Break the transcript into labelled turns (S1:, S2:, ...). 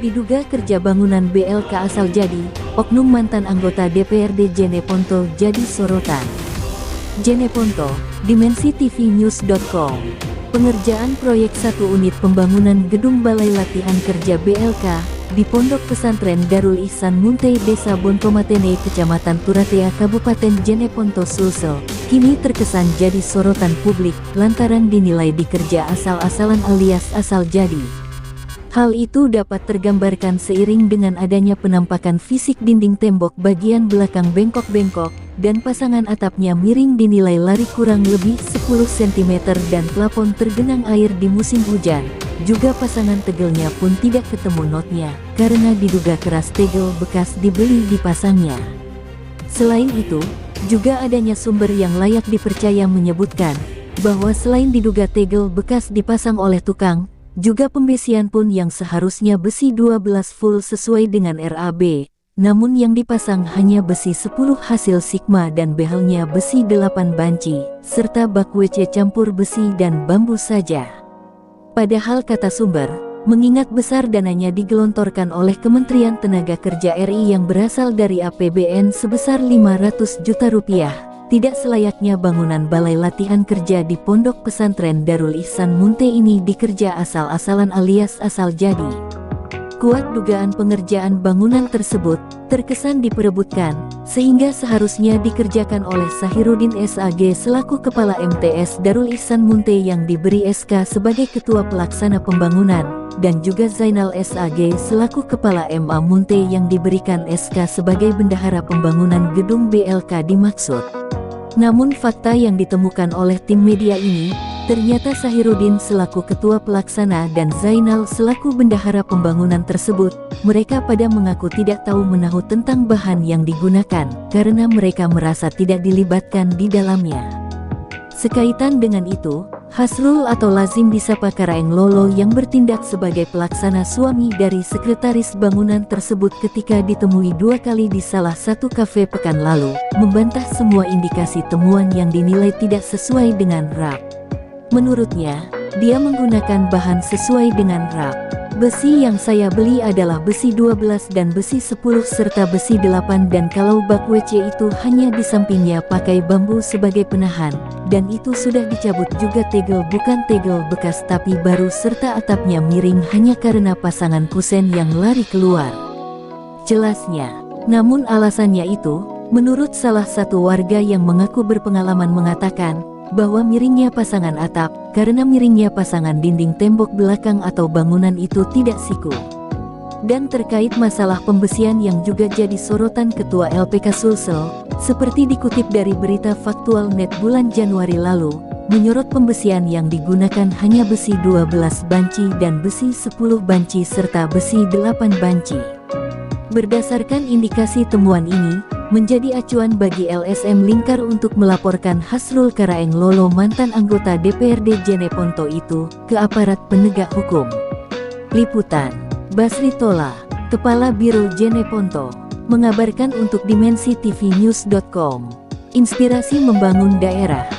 S1: Diduga kerja bangunan BLK asal jadi, oknum mantan anggota DPRD Jeneponto jadi sorotan. Jeneponto, dimensitv-news.com. Pengerjaan proyek 1 unit pembangunan gedung Balai Latihan Kerja BLK di Pondok Pesantren Darul Ihsan Munte Desa Bontomatene Kecamatan Turatea Kabupaten Jeneponto Sulsel kini terkesan jadi sorotan publik lantaran dinilai dikerja asal-asalan alias asal jadi. Hal itu dapat tergambarkan seiring dengan adanya penampakan fisik dinding tembok bagian belakang bengkok-bengkok dan pasangan atapnya miring dinilai lari kurang lebih 10 cm dan plafon tergenang air di musim hujan. Juga pasangan tegelnya pun tidak ketemu notnya, karena diduga keras tegel bekas dibeli dipasangnya. Selain itu, juga adanya sumber yang layak dipercaya menyebutkan, bahwa selain diduga tegel bekas dipasang oleh tukang, juga pembesian pun yang seharusnya besi 12 full sesuai dengan RAB, namun yang dipasang hanya besi 10 hasil Sigma dan behelnya besi 8 banci, serta bak WC campur besi dan bambu saja. Padahal kata sumber, mengingat besar dananya digelontorkan oleh Kementerian Tenaga Kerja RI yang berasal dari APBN sebesar 500 juta rupiah, tidak selayaknya bangunan balai latihan kerja di Pondok Pesantren Darul Ihsan Munte ini dikerja asal-asalan alias asal jadi. Kuat dugaan pengerjaan bangunan tersebut terkesan diperebutkan, sehingga seharusnya dikerjakan oleh Sahirudin SAG selaku Kepala MTS Darul Ihsan Munte yang diberi SK sebagai Ketua Pelaksana Pembangunan, dan juga Zainal SAG selaku Kepala MA Munte yang diberikan SK sebagai Bendahara Pembangunan Gedung BLK dimaksud. Namun fakta yang ditemukan oleh tim media ini, ternyata Sahirudin selaku ketua pelaksana dan Zainal selaku bendahara pembangunan tersebut, mereka pada mengaku tidak tahu menahu tentang bahan yang digunakan, karena mereka merasa tidak dilibatkan di dalamnya. Sekaitan dengan itu, Hasrul atau lazim disapa Karaeng Lolo yang bertindak sebagai pelaksana suami dari sekretaris bangunan tersebut ketika ditemui 2 kali di salah satu kafe pekan lalu, membantah semua indikasi temuan yang dinilai tidak sesuai dengan RAB. Menurutnya, dia menggunakan bahan sesuai dengan RAB. Besi yang saya beli adalah besi 12 dan besi 10 serta besi 8 dan kalau bak WC itu hanya di sampingnya pakai bambu sebagai penahan, dan itu sudah dicabut juga tegel bukan tegel bekas tapi baru serta atapnya miring hanya karena pasangan kusen yang lari keluar. Jelasnya. Namun alasannya itu, menurut salah satu warga yang mengaku berpengalaman mengatakan, bahwa miringnya pasangan atap, karena miringnya pasangan dinding tembok belakang atau bangunan itu tidak siku. Dan terkait masalah pembesian yang juga jadi sorotan Ketua LPK Sulsel, seperti dikutip dari berita Faktual Net bulan Januari lalu, menyorot pembesian yang digunakan hanya besi 12 banci dan besi 10 banci serta besi 8 banci. Berdasarkan indikasi temuan ini, menjadi acuan bagi LSM Lingkar untuk melaporkan Hasrul Karaeng Lolo mantan anggota DPRD Jeneponto itu ke aparat penegak hukum. Liputan, Basri Tola, Kepala Biro Jeneponto, mengabarkan untuk dimensitv-news.com. Inspirasi membangun daerah.